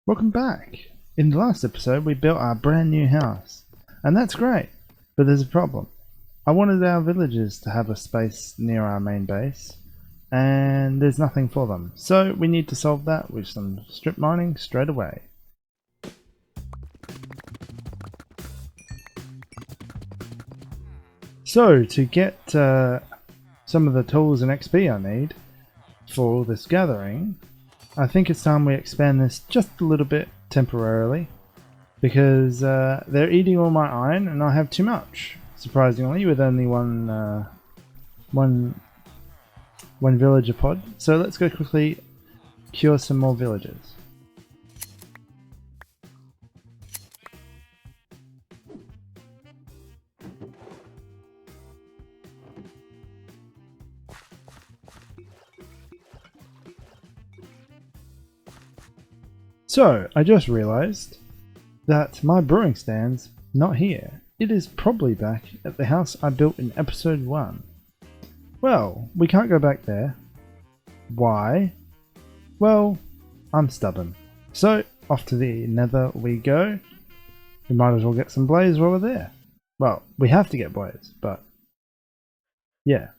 Welcome back! In the last episode we built our brand new house, and that's great, but there's a problem. I wanted our villagers to have a space near our main base, and there's nothing for them, so we need to solve that with some strip mining straight away. So to get some of the tools and XP I need for this gathering, I think it's time we expand this just a little bit temporarily, because they're eating all my iron and I have too much, surprisingly, with only one villager pod. So let's go quickly cure some more villagers. So, I just realised that my brewing stand's not here. It is probably back at the house I built in episode 1. Well, we can't go back there. Why? Well, I'm stubborn. So, off to the nether we go. We might as well get some blaze while we're there. Well, we have to get blaze, but yeah.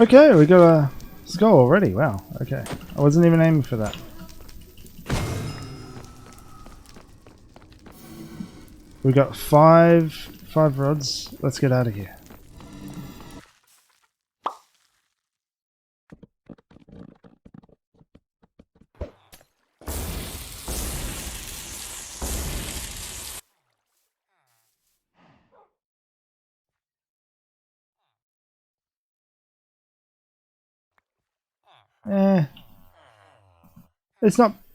Okay, we got a skull already. Wow, okay. I wasn't even aiming for that. We got five rods. Let's get out of here.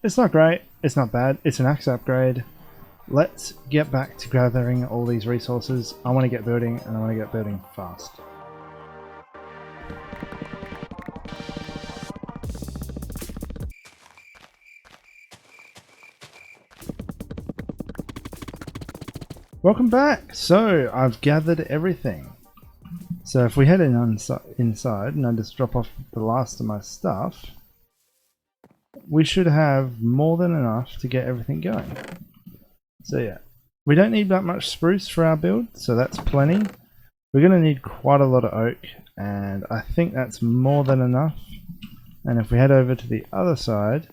It's not great. It's not bad. It's an axe upgrade. Let's get back to gathering all these resources. I want to get building, and I want to get building fast. Welcome back! So, I've gathered everything. So if we head inside and I just drop off the last of my stuff, we should have more than enough to get everything going. So yeah, we don't need that much spruce for our build, so that's plenty. We're going to need quite a lot of oak, and I think that's more than enough. And if we head over to the other side,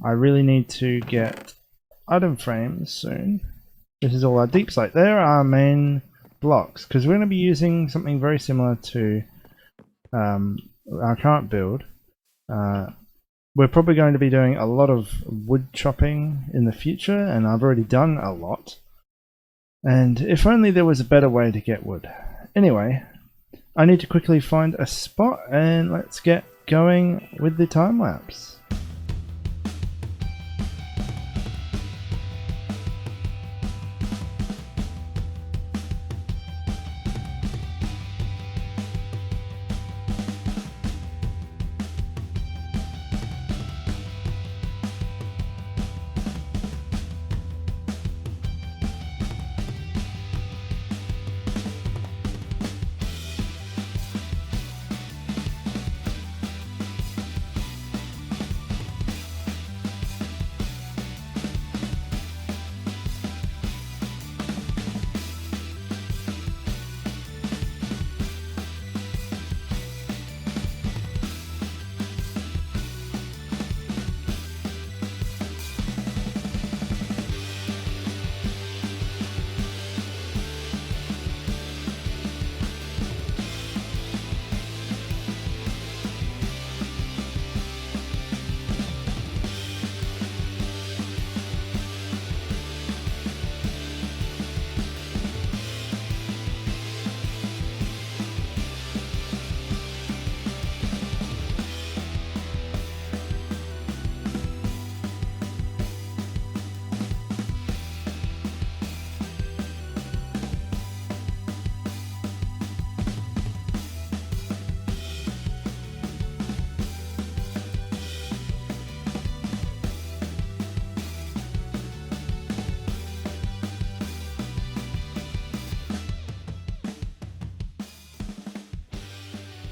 I really need to get item frames soon. This is all our deep slate. There are our main blocks, because we're going to be using something very similar to our current build. We're probably going to be doing a lot of wood chopping in the future, and I've already done a lot. And if only there was a better way to get wood. Anyway, I need to quickly find a spot, and let's get going with the time lapse.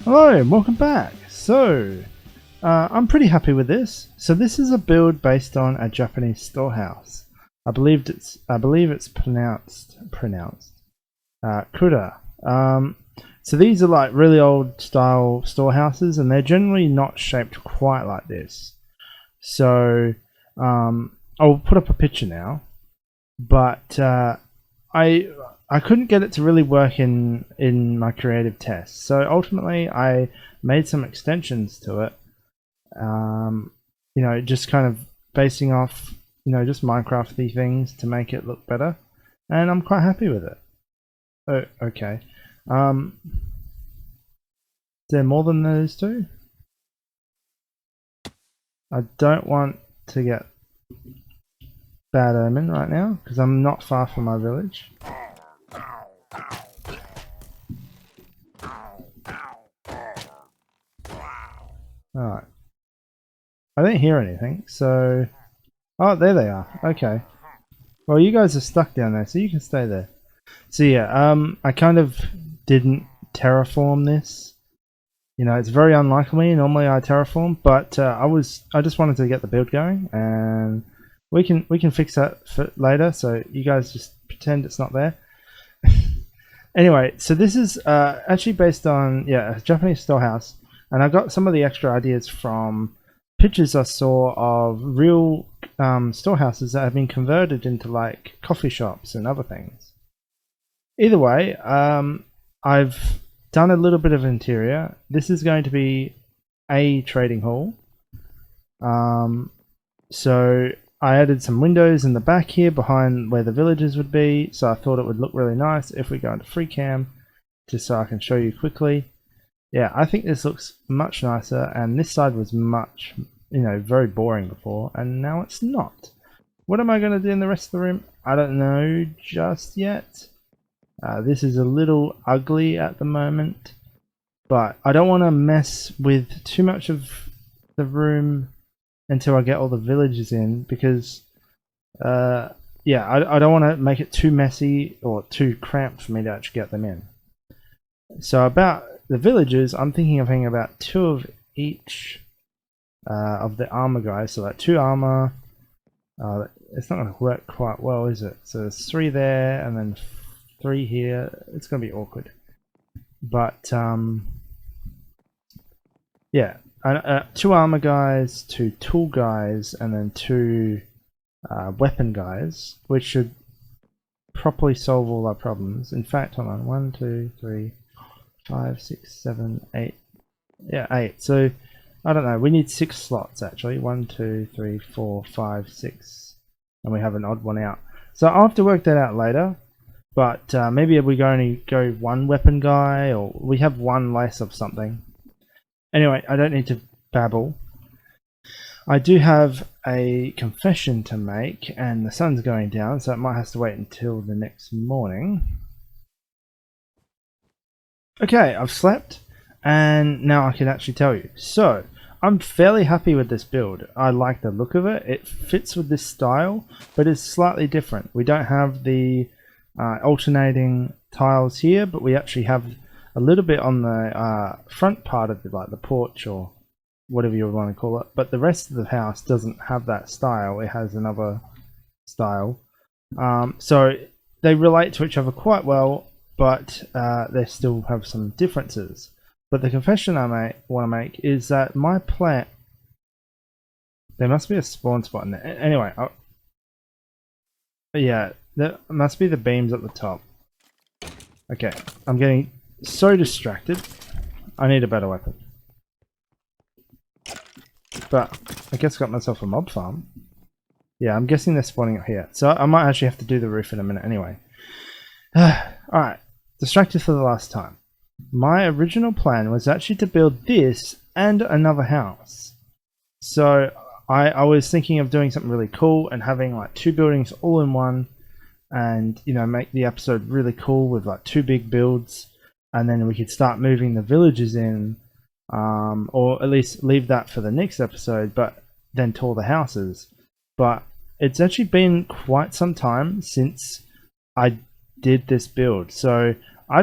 Hello and welcome back. So, I'm pretty happy with this. So this is a build based on a Japanese storehouse. I believe it's pronounced Kura. So these are like really old style storehouses, and they're generally not shaped quite like this. So I'll put up a picture now, but I couldn't get it to really work in my creative test. So ultimately, I made some extensions to it. Just kind of basing off, just Minecrafty things to make it look better, and I'm quite happy with it. Oh, okay. Is there more than those two? I don't want to get bad omen right now because I'm not far from my village. Alright. I didn't hear anything, so... Oh, there they are. Okay. Well, you guys are stuck down there, so you can stay there. So yeah, I kind of didn't terraform this. It's very unlike me. Normally I terraform, but I just wanted to get the build going, and we can fix that for later. So you guys just pretend it's not there. Anyway, so this is actually based on a Japanese storehouse, and I got some of the extra ideas from pictures I saw of real storehouses that have been converted into like coffee shops and other things. Either way, I've done a little bit of interior. This is going to be a trading hall. So I added some windows in the back here behind where the villages would be, so I thought it would look really nice if we go into free cam, just so I can show you quickly. Yeah, I think this looks much nicer, and this side was much, very boring before, and now it's not. What am I going to do in the rest of the room? I don't know just yet. This is a little ugly at the moment, but I don't want to mess with too much of the room until I get all the villages in, because I don't want to make it too messy or too cramped for me to actually get them in. So about the villages, I'm thinking of having about 2 of each of the armor guys, so like 2 armor. It's not going to work quite well, is it? So there's 3 there and then 3 here. It's going to be awkward, but 2 armor guys, 2 tool guys, and then 2 weapon guys, which should properly solve all our problems. In fact, hold on, 1, 2, 3, 5, 6, 7, 8. Yeah, 8. So I don't know. We need 6 slots actually. 1, 2, 3, 4, 5, 6, and we have an odd one out. So I'll have to work that out later. But maybe if we only go 1 weapon guy, or we have 1 lace of something. Anyway, I don't need to babble. I do have a confession to make, and the sun's going down, so it might have to wait until the next morning. Okay, I've slept, and now I can actually tell you. So, I'm fairly happy with this build. I like the look of it. It fits with this style, but it's slightly different. We don't have the alternating tiles here, but we actually have a little bit on the front part of it, like the porch or whatever you want to call it, but the rest of the house doesn't have that style. It has another style, so they relate to each other quite well, but they still have some differences. But the confession I want to make is that my plant, there must be a spawn spot in there. Anyway, yeah, there must be the beams at the top. Okay, I'm getting so distracted. I need a better weapon. But I guess I got myself a mob farm. Yeah, I'm guessing they're spawning up here. So I might actually have to do the roof in a minute anyway. Alright, distracted for the last time. My original plan was actually to build this and another house. So I was thinking of doing something really cool and having like 2 buildings all in one, and make the episode really cool with like 2 big builds, and then we could start moving the villages in, or at least leave that for the next episode, but then tour the houses. But it's actually been quite some time since I did this build, so I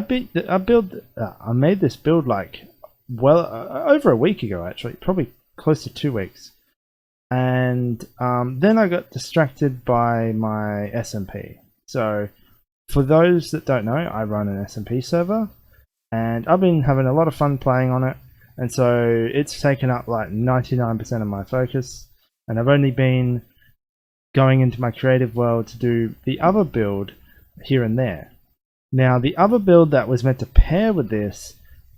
made this build like well over a week ago, actually, probably close to 2 weeks. And then I got distracted by my SMP. So for those that don't know, I run an SMP server, and I've been having a lot of fun playing on it. And so it's taken up like 99% of my focus, and I've only been going into my creative world to do the other build here and there. Now, the other build that was meant to pair with this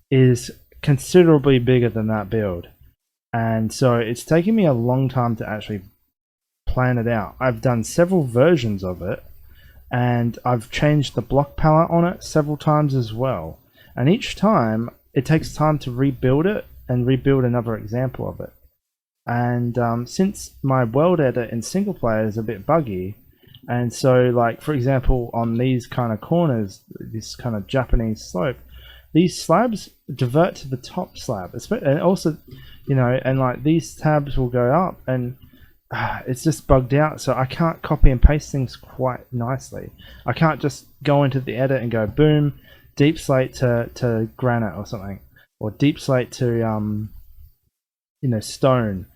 is considerably bigger than that build, and so it's taken me a long time to actually plan it out. I've done several versions of it, and I've changed the block palette on it several times as well, and each time it takes time to rebuild it and rebuild another example of it. And since my world edit in single player is a bit buggy, and so like for example on these kind of corners, this kind of Japanese slope, these slabs divert to the top slab, and also, you know, and like these tabs will go up, and it's just bugged out, so I can't copy and paste things quite nicely. I can't just go into the edit and go boom, deep slate to granite or something, or deep slate to you know, stone,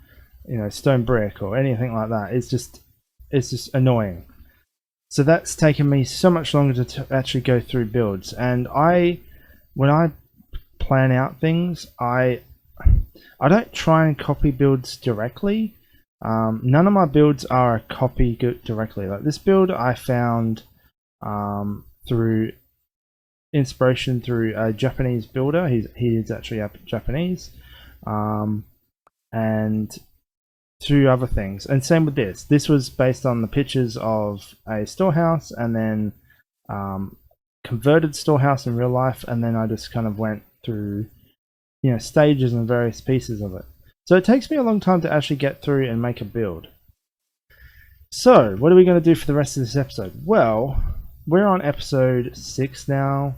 you know, stone brick or anything like that. It's just annoying. So that's taken me so much longer to actually go through builds. And when I plan out things, I don't try and copy builds directly. None of my builds are a copy directly. Like this build I found through inspiration through a Japanese builder. He is actually Japanese, and through other things. And same with this. This was based on the pictures of a storehouse, and then converted storehouse in real life, and then I just kind of went through, you know, stages and various pieces of it. So it takes me a long time to actually get through and make a build. So what are we going to do for the rest of this episode? Well, we're on episode 6 now,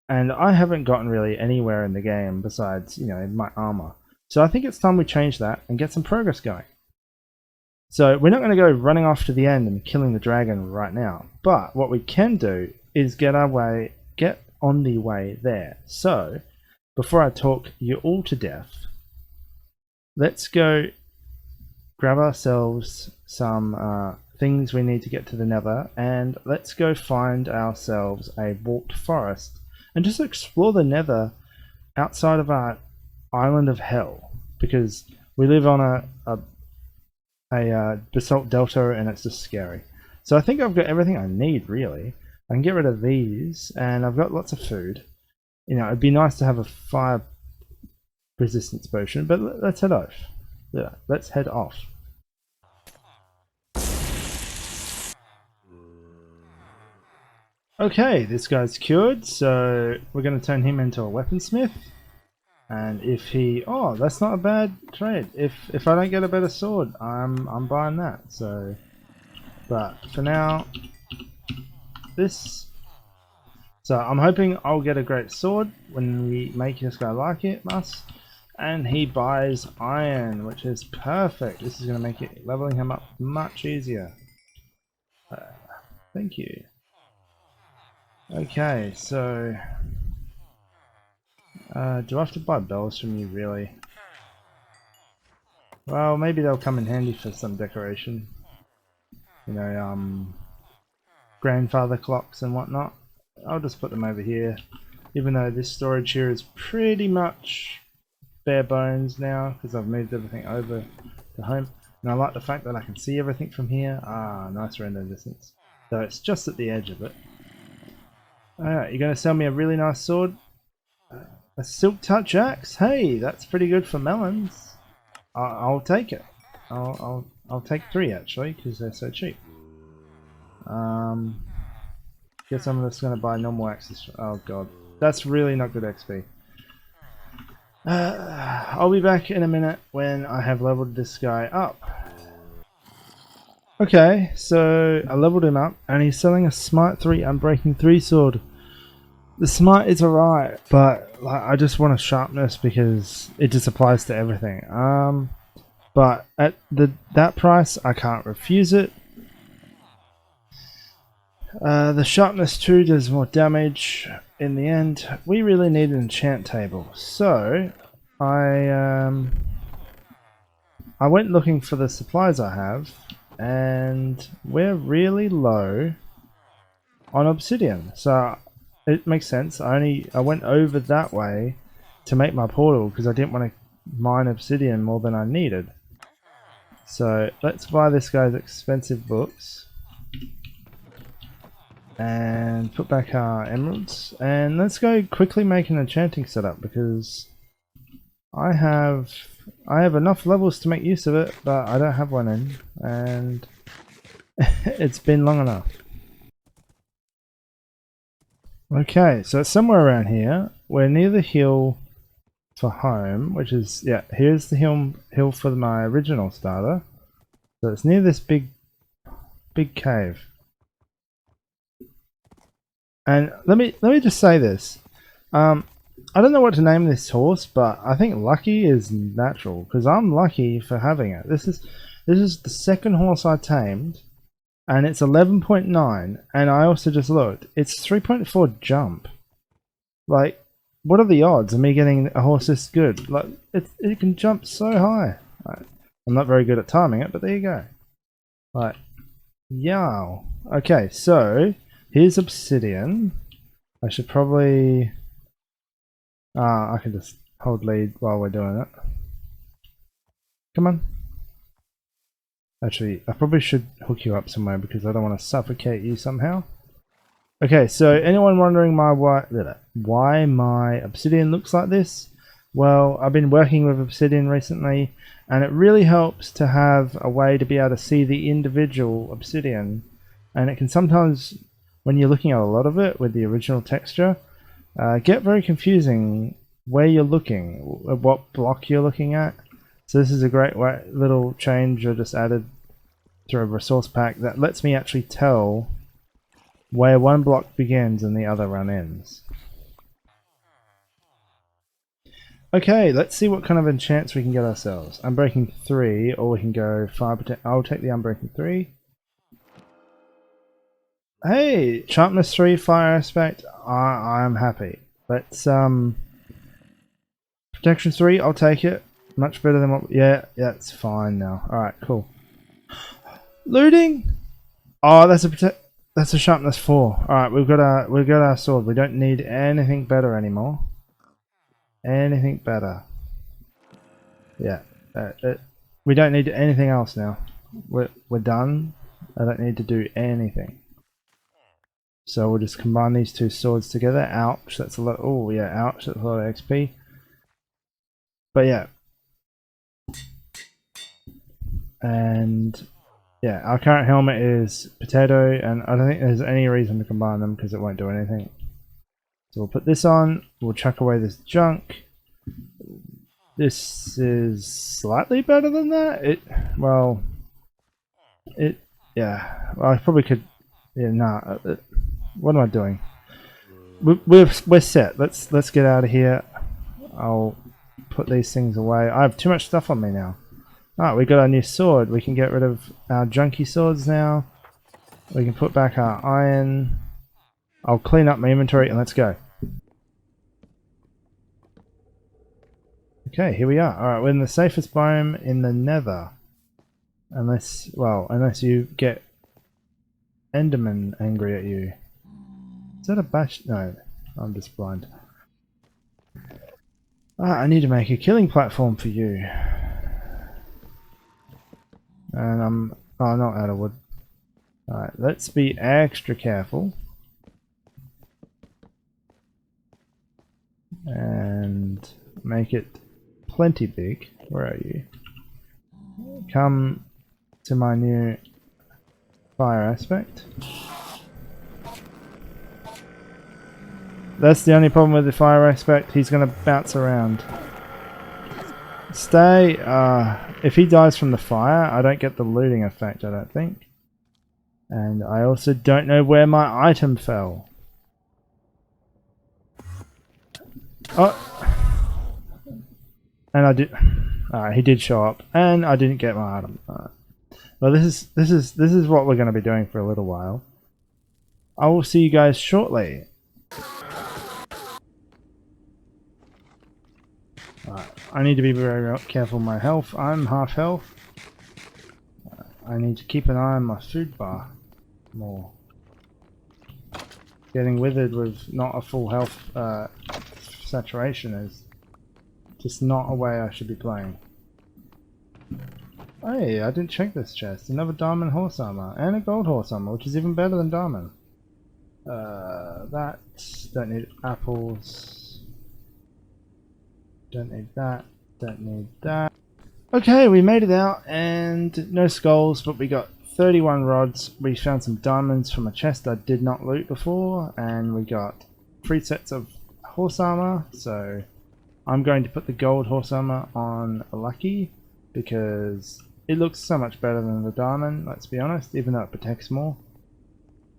and I haven't gotten really anywhere in the game besides, you know, my armor. So I think it's time we change that and get some progress going. So we're not going to go running off to the end and killing the dragon right now, but what we can do is get on the way there. So before I talk you all to death, let's go grab ourselves some things we need to get to the nether, and let's go find ourselves a warped forest and just explore the nether outside of our island of hell, because we live on a basalt delta and it's just scary. So I think I've got everything I need really. I can get rid of these, and I've got lots of food. You know, it'd be nice to have a fire resistance potion, but let's head off. Yeah, let's head off. Okay, this guy's cured, so we're going to turn him into a weaponsmith. And if he, oh, that's not a bad trade. If I don't get a better sword, I'm buying that. So, but for now, this. So I'm hoping I'll get a great sword when we make this guy like us. And he buys iron, which is perfect. This is going to make it leveling him up much easier. Thank you. Okay, so do I have to buy bells from you, really? Well, maybe they'll come in handy for some decoration. You know, grandfather clocks and whatnot. I'll just put them over here, even though this storage here is pretty much bare bones now because I've moved everything over to home. And I like the fact that I can see everything from here. Ah, nice render distance. So it's just at the edge of it. Alright, you're going to sell me a really nice sword? A silk touch axe? Hey, that's pretty good for melons. I'll take it. I'll take 3 actually, because they're so cheap. Guess I'm just going to buy normal axes. Oh god, that's really not good XP. I'll be back in a minute when I have leveled this guy up. Okay, so I leveled him up, and he's selling a Smite 3 Unbreaking 3 sword. The Smite is alright, but like, I just want a sharpness because it just applies to everything. But at that price, I can't refuse it. The sharpness 2 does more damage in the end. We really need an enchant table, so I went looking for the supplies I have, and we're really low on obsidian. So it makes sense. I went over that way to make my portal because I didn't want to mine obsidian more than I needed. So let's buy this guy's expensive books and put back our emeralds, and let's go quickly make an enchanting setup because I have enough levels to make use of it, but I don't have one in, and it's been long enough. Okay, so it's somewhere around here. We're near the hill for home, which is, yeah, here's the hill for my original starter. So it's near this big cave. And let me just say this. I don't know what to name this horse, but I think lucky is natural because I'm lucky for having it. This is the second horse I tamed, and it's 11.9, and I also just looked. It's 3.4 jump. Like, what are the odds of me getting a horse this good? Like, it can jump so high. I'm not very good at timing it, but there you go. Like, yow. Okay, so here's obsidian. I should probably... I can just hold lead while we're doing it. Come on. Actually, I probably should hook you up somewhere because I don't want to suffocate you somehow. Okay, so anyone wondering why my obsidian looks like this? Well, I've been working with obsidian recently, and it really helps to have a way to be able to see the individual obsidian. And it can sometimes, when you're looking at a lot of it with the original texture, get very confusing where you're looking, what block you're looking at. So this is a great little change I just added through a resource pack that lets me actually tell where one block begins and the other one ends. Okay, let's see what kind of enchants we can get ourselves. Unbreaking 3, or we can go 5%. I'll take the Unbreaking 3. Hey, Sharpness 3, Fire Aspect. I'm happy. Let's Protection 3, I'll take it. Much better than what... Yeah, it's fine now. Alright, cool. Looting? Oh, that's a Sharpness 4. Alright, we've got our sword. We don't need anything better anymore. Anything better. Yeah. We don't need anything else now. We're done. I don't need to do anything. So we'll just combine these two swords together. Ouch, that's a lot. Oh yeah, ouch, that's a lot of XP. But yeah. And yeah, our current helmet is potato, and I don't think there's any reason to combine them because it won't do anything. So we'll put this on, we'll chuck away this junk. This is slightly better than that. Yeah, well, I probably could, yeah, nah, what am I doing? We're set. Let's get out of here. I'll put these things away. I have too much stuff on me now. Alright, we got our new sword. We can get rid of our junky swords now. We can put back our iron. I'll clean up my inventory and let's go. Okay, here we are. Alright, we're in the safest biome in the nether. Unless you get Enderman angry at you. Is that a bash? No, I'm just blind. I need to make a killing platform for you. And I'm not out of wood. Alright, let's be extra careful. And make it plenty big. Where are you? Come to my new fire aspect. That's the only problem with the fire aspect, he's going to bounce around. Stay, if he dies from the fire, I don't get the looting effect, I don't think. And I also don't know where my item fell. Oh! And I did, he did show up, and I didn't get my item. Well, this is what we're going to be doing for a little while. I will see you guys shortly. Alright. I need to be very careful with my health. I'm half health. I need to keep an eye on my food bar more. Getting withered with not a full health saturation is just not a way I should be playing. Hey, I didn't check this chest. Another diamond horse armor and a gold horse armor, which is even better than diamond. That. Don't need apples. Don't need that. Don't need that. Okay, we made it out and no skulls, but we got 31 rods. We found some diamonds from a chest I did not loot before, and we got 3 sets of horse armor. So I'm going to put the gold horse armor on Lucky because it looks so much better than the diamond, let's be honest, even though it protects more.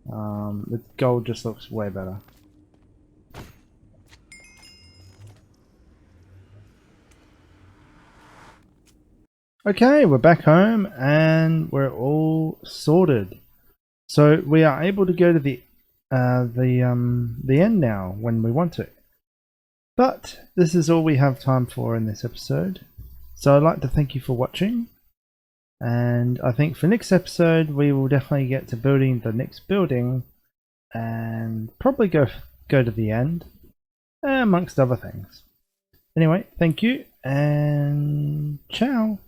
The gold just looks way better. Okay, we're back home and we're all sorted. So we are able to go to the end now when we want to. But this is all we have time for in this episode. So I'd like to thank you for watching. And I think for next episode we will definitely get to building the next building and probably go to the end, amongst other things. Anyway, thank you and ciao.